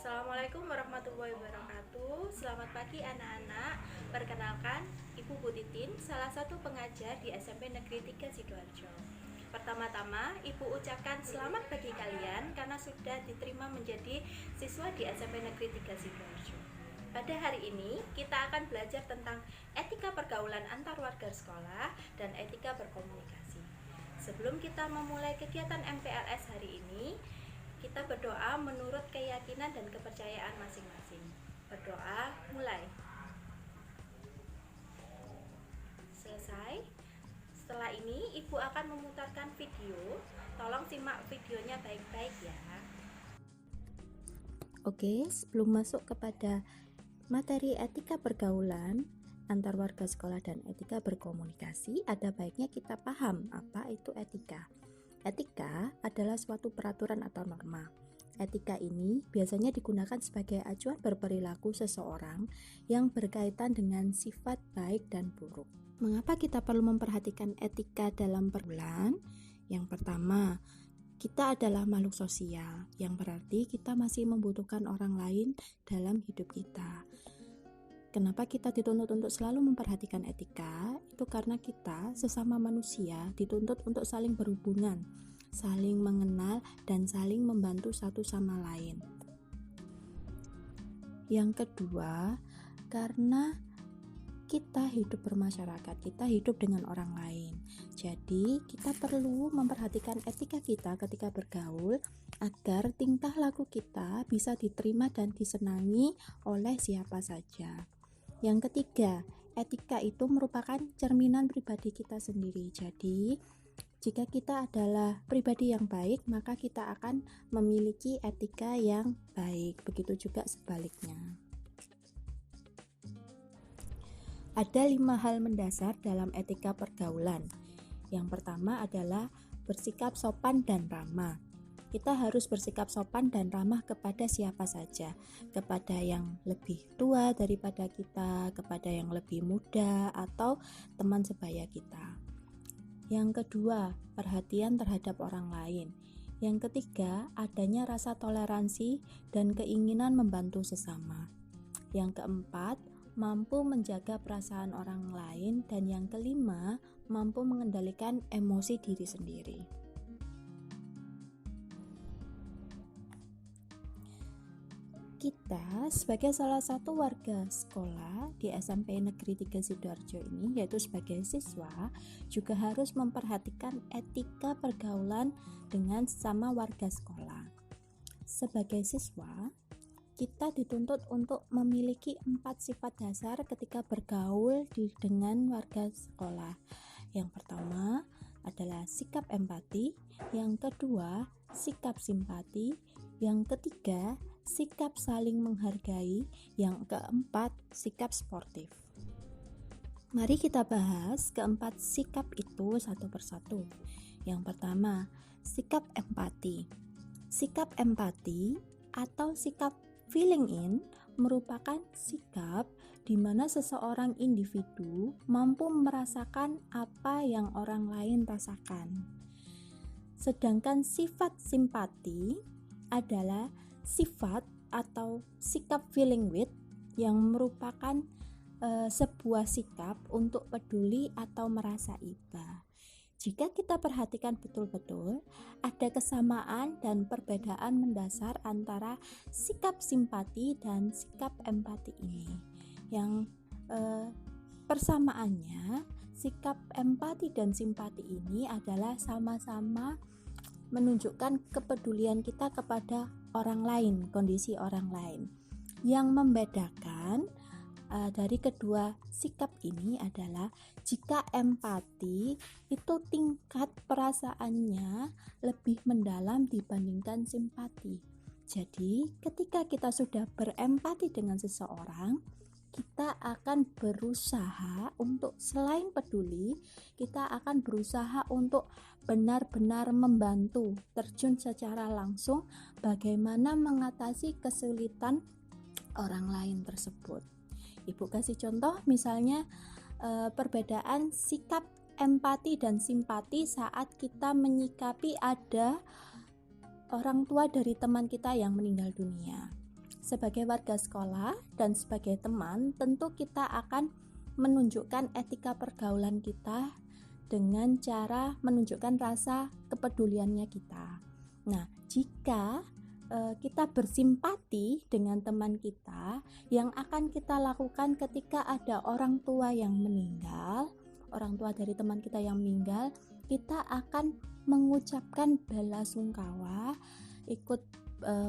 Assalamualaikum warahmatullahi wabarakatuh. Selamat pagi anak-anak. Perkenalkan, Ibu Butitin, salah satu pengajar di SMP Negeri 3 Sidoarjo. Pertama-tama, Ibu ucapkan selamat bagi kalian karena sudah diterima menjadi siswa di SMP Negeri 3 Sidoarjo. Pada hari ini, kita akan belajar tentang etika pergaulan antar warga sekolah dan etika berkomunikasi. Sebelum kita memulai kegiatan MPLS hari ini, kita berdoa menurut keyakinan dan kepercayaan masing-masing. Berdoa, mulai. Selesai. Setelah ini, Ibu akan memutarkan video. Tolong simak videonya baik-baik ya. Oke, sebelum masuk kepada materi etika pergaulan antar warga sekolah dan etika berkomunikasi, ada baiknya kita paham apa itu etika. Etika adalah suatu peraturan atau norma. Etika ini biasanya digunakan sebagai acuan berperilaku seseorang yang berkaitan dengan sifat baik dan buruk. Mengapa kita perlu memperhatikan etika dalam pergaulan? Yang pertama, kita adalah makhluk sosial, yang berarti kita masih membutuhkan orang lain dalam hidup kita. Kenapa kita dituntut untuk selalu memperhatikan etika? Itu karena kita sesama manusia dituntut untuk saling berhubungan, saling mengenal, dan saling membantu satu sama lain. Yang kedua, karena kita hidup bermasyarakat, kita hidup dengan orang lain. Jadi, kita perlu memperhatikan etika kita ketika bergaul agar tingkah laku kita bisa diterima dan disenangi oleh siapa saja. Yang ketiga, etika itu merupakan cerminan pribadi kita sendiri. Jadi, jika kita adalah pribadi yang baik, maka kita akan memiliki etika yang baik. Begitu juga sebaliknya. Ada 5 hal mendasar dalam etika pergaulan. Yang pertama adalah bersikap sopan dan ramah. Kita harus bersikap sopan dan ramah kepada siapa saja, kepada yang lebih tua daripada kita, kepada yang lebih muda, atau teman sebaya kita. Yang kedua, perhatian terhadap orang lain. Yang ketiga, adanya rasa toleransi dan keinginan membantu sesama. Yang keempat, mampu menjaga perasaan orang lain. Dan yang kelima, mampu mengendalikan emosi diri sendiri. Kita sebagai salah satu warga sekolah di SMP Negeri 3 Sidoarjo ini, yaitu sebagai siswa, juga harus memperhatikan etika pergaulan dengan sesama warga sekolah. Sebagai siswa, kita dituntut untuk memiliki 4 sifat dasar ketika bergaul dengan warga sekolah. Yang pertama adalah sikap empati, yang kedua sikap simpati, yang ketiga sikap saling menghargai, yang keempat sikap sportif. Mari kita bahas keempat sikap itu satu persatu. Yang pertama, sikap empati. Sikap empati atau sikap feeling in merupakan sikap di mana seseorang individu mampu merasakan apa yang orang lain rasakan. Sedangkan sifat simpati adalah sifat atau sikap feeling with yang merupakan sebuah sikap untuk peduli atau merasa iba. Jika kita perhatikan betul-betul, ada kesamaan dan perbedaan mendasar antara sikap simpati dan sikap empati ini. Yang persamaannya, sikap empati dan simpati ini adalah sama-sama menunjukkan kepedulian kita kepada orang lain, kondisi orang lain. Yang membedakan dari kedua sikap ini adalah jika empati itu tingkat perasaannya lebih mendalam dibandingkan simpati. Jadi, ketika kita sudah berempati dengan seseorang, kita akan berusaha untuk selain peduli, kita akan berusaha untuk benar-benar membantu, terjun secara langsung bagaimana mengatasi kesulitan orang lain tersebut. Ibu kasih contoh misalnya perbedaan sikap empati dan simpati saat kita menyikapi ada orang tua dari teman kita yang meninggal dunia. sebagai warga sekolah dan sebagai teman, tentu kita akan menunjukkan etika pergaulan kita dengan cara menunjukkan rasa kepeduliannya kita. Nah, jika kita bersimpati dengan teman kita, yang akan kita lakukan ketika ada orang tua yang meninggal, orang tua dari teman kita yang meninggal, kita akan mengucapkan bela sungkawa, ikut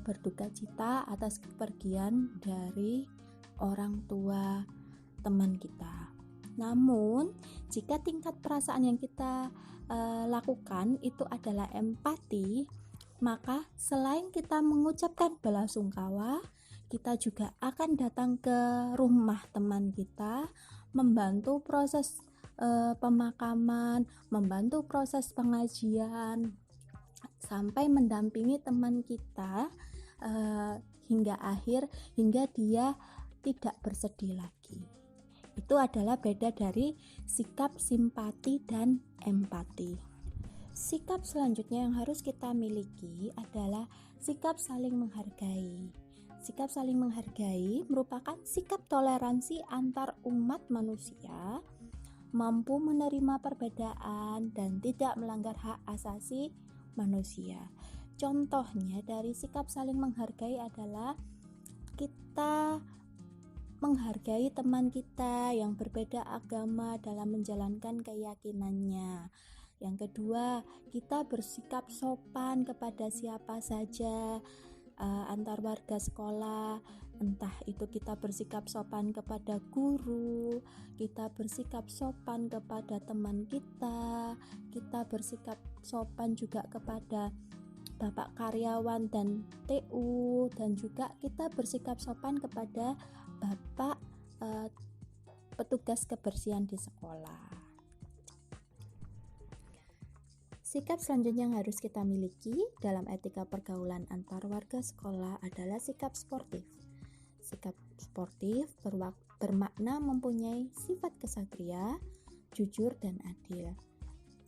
berduka cita atas kepergian dari orang tua teman kita. Namun, jika tingkat perasaan yang kita lakukan itu adalah empati, maka selain kita mengucapkan bela sungkawa, kita juga akan datang ke rumah teman kita, membantu proses pemakaman, membantu proses pengajian, sampai mendampingi teman kita hingga akhir, hingga dia tidak bersedih lagi. Itu adalah beda dari sikap simpati dan empati. Sikap selanjutnya yang harus kita miliki adalah sikap saling menghargai. Sikap saling menghargai merupakan sikap toleransi antar umat manusia, mampu menerima perbedaan dan tidak melanggar hak asasi manusia. Contohnya dari sikap saling menghargai adalah kita menghargai teman kita yang berbeda agama dalam menjalankan keyakinannya. Yang kedua, kita bersikap sopan kepada siapa saja antar warga sekolah, entah itu kita bersikap sopan kepada guru, kita bersikap sopan kepada teman kita bersikap sopan juga kepada bapak karyawan dan TU, dan juga kita bersikap sopan kepada bapak petugas kebersihan di sekolah. Sikap selanjutnya yang harus kita miliki dalam etika pergaulan antar warga sekolah adalah sikap sportif. Sikap sportif bermakna mempunyai sifat kesatria, jujur, dan adil.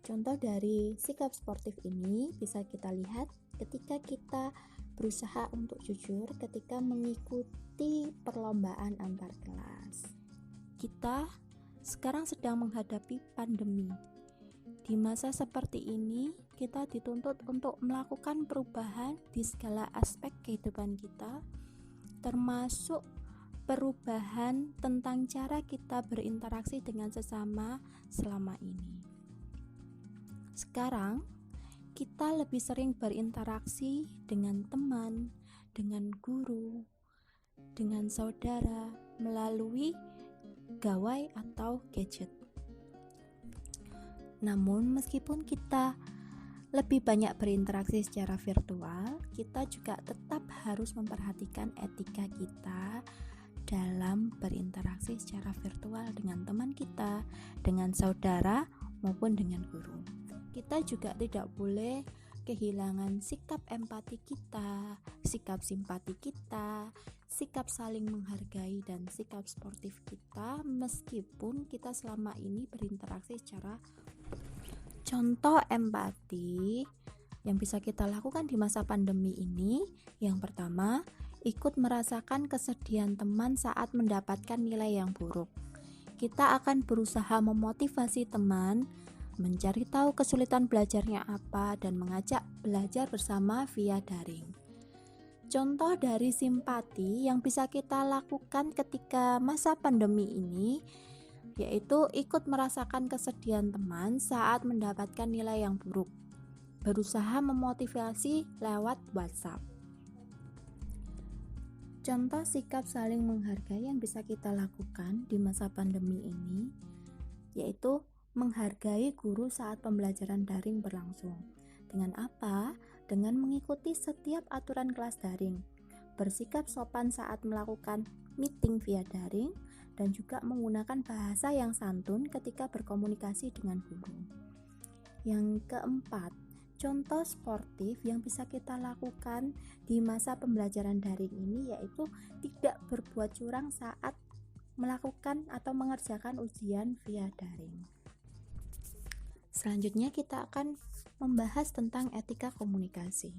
Contoh dari sikap sportif ini bisa kita lihat ketika kita berusaha untuk jujur ketika mengikuti perlombaan antar kelas. Kita sekarang sedang menghadapi pandemi. Di masa seperti ini, kita dituntut untuk melakukan perubahan di segala aspek kehidupan kita, termasuk perubahan tentang cara kita berinteraksi dengan sesama selama ini. Sekarang, kita lebih sering berinteraksi dengan teman, dengan guru, dengan saudara, melalui gawai atau gadget. Namun, meskipun kita lebih banyak berinteraksi secara virtual, kita juga tetap harus memperhatikan etika kita dalam berinteraksi secara virtual dengan teman kita, dengan saudara, maupun dengan guru. Kita juga tidak boleh kehilangan sikap empati kita, sikap simpati kita, sikap saling menghargai, dan sikap sportif kita meskipun kita selama ini berinteraksi secara. Contoh empati yang bisa kita lakukan di masa pandemi ini, yang pertama, ikut merasakan kesedihan teman saat mendapatkan nilai yang buruk. Kita akan berusaha memotivasi teman, mencari tahu kesulitan belajarnya apa, dan mengajak belajar bersama via daring. Contoh dari simpati yang bisa kita lakukan ketika masa pandemi ini yaitu ikut merasakan kesedihan teman saat mendapatkan nilai yang buruk, berusaha memotivasi lewat WhatsApp. Contoh sikap saling menghargai yang bisa kita lakukan di masa pandemi ini yaitu menghargai guru saat pembelajaran daring berlangsung. Dengan apa? Dengan mengikuti setiap aturan kelas daring, bersikap sopan saat melakukan meeting via daring, dan juga menggunakan bahasa yang santun ketika berkomunikasi dengan guru. Yang keempat, contoh sportif yang bisa kita lakukan di masa pembelajaran daring ini yaitu tidak berbuat curang saat melakukan atau mengerjakan ujian via daring. Selanjutnya kita akan membahas tentang etika komunikasi.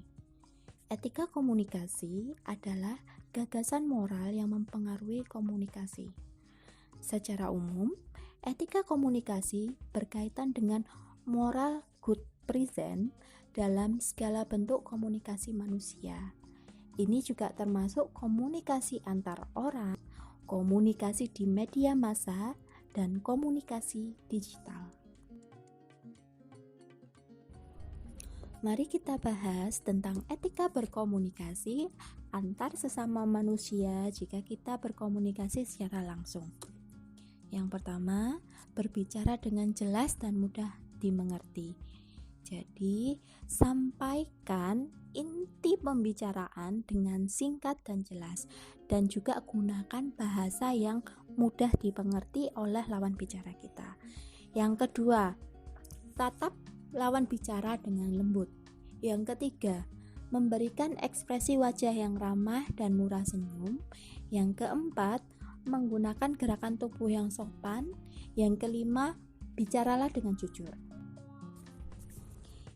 Etika komunikasi adalah gagasan moral yang mempengaruhi komunikasi. Secara umum, etika komunikasi berkaitan dengan moral good present dalam segala bentuk komunikasi manusia. Ini juga termasuk komunikasi antar orang, komunikasi di media massa, dan komunikasi digital. Mari kita bahas tentang etika berkomunikasi antar sesama manusia jika kita berkomunikasi secara langsung. Yang pertama, berbicara dengan jelas dan mudah dimengerti. Jadi, sampaikan inti pembicaraan dengan singkat dan jelas, dan juga gunakan bahasa yang mudah dimengerti oleh lawan bicara kita. Yang kedua, tatap lawan bicara dengan lembut. Yang ketiga, memberikan ekspresi wajah yang ramah dan murah senyum. Yang keempat, menggunakan gerakan tubuh yang sopan. Yang kelima, bicaralah dengan jujur.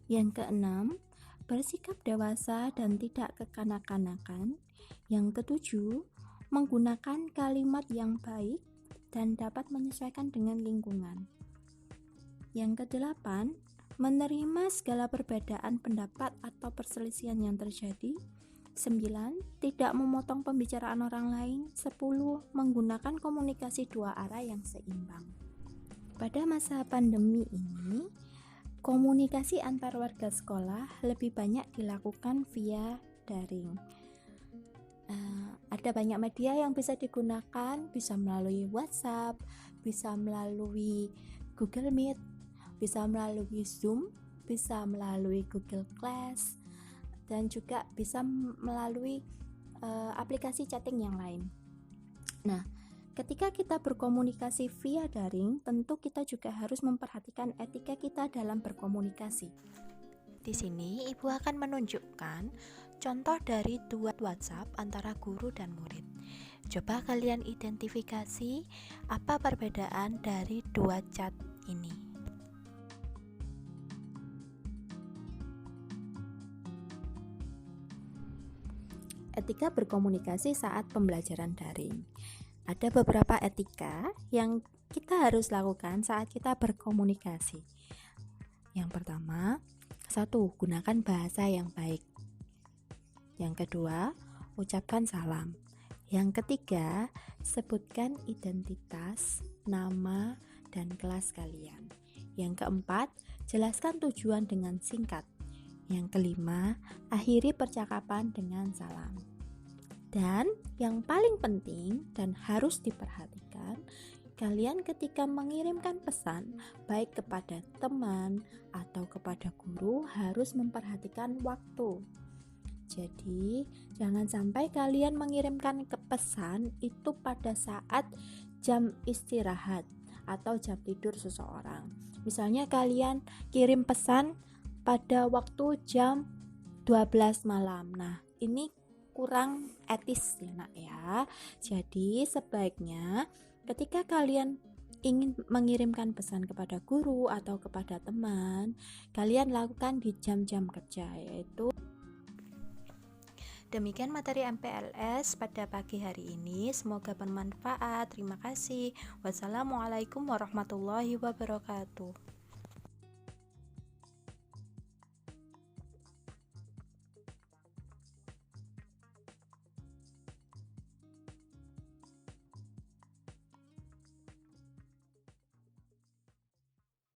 Yang keenam, bersikap dewasa dan tidak kekanak-kanakan. Yang ketujuh, menggunakan kalimat yang baik dan dapat menyesuaikan dengan lingkungan. Yang kedelapan, menerima segala perbedaan pendapat atau perselisihan yang terjadi. 9. Tidak memotong pembicaraan orang lain. 10. Menggunakan komunikasi dua arah yang seimbang. Pada masa pandemi ini, komunikasi antar warga sekolah lebih banyak dilakukan via daring. Ada banyak media yang bisa digunakan, bisa melalui WhatsApp, bisa melalui Google Meet, bisa melalui Zoom, bisa melalui Google Class, dan juga bisa melalui aplikasi chatting yang lain. Nah, ketika kita berkomunikasi via daring, tentu kita juga harus memperhatikan etika kita dalam berkomunikasi. Di sini, Ibu akan menunjukkan contoh dari dua WhatsApp antara guru dan murid. Coba kalian identifikasi apa perbedaan dari dua chat ini. Etika berkomunikasi saat pembelajaran daring. Ada beberapa etika yang kita harus lakukan saat kita berkomunikasi. Yang pertama, 1. Gunakan bahasa yang baik. Yang kedua, ucapkan salam. Yang ketiga, sebutkan identitas, nama, dan kelas kalian. Yang keempat, jelaskan tujuan dengan singkat. Yang kelima, akhiri percakapan dengan salam. Dan yang paling penting dan harus diperhatikan, kalian ketika mengirimkan pesan baik kepada teman atau kepada guru harus memperhatikan waktu. Jadi, jangan sampai kalian mengirimkan pesan itu pada saat jam istirahat atau jam tidur seseorang. Misalnya kalian kirim pesan pada waktu jam 12 malam. Nah, ini kurang etis ya nak ya. Jadi sebaiknya ketika kalian ingin mengirimkan pesan kepada guru atau kepada teman, kalian lakukan di jam-jam kerja, yaitu demikian materi MPLS pada pagi hari ini. Semoga bermanfaat. Terima kasih. Wassalamualaikum warahmatullahi wabarakatuh.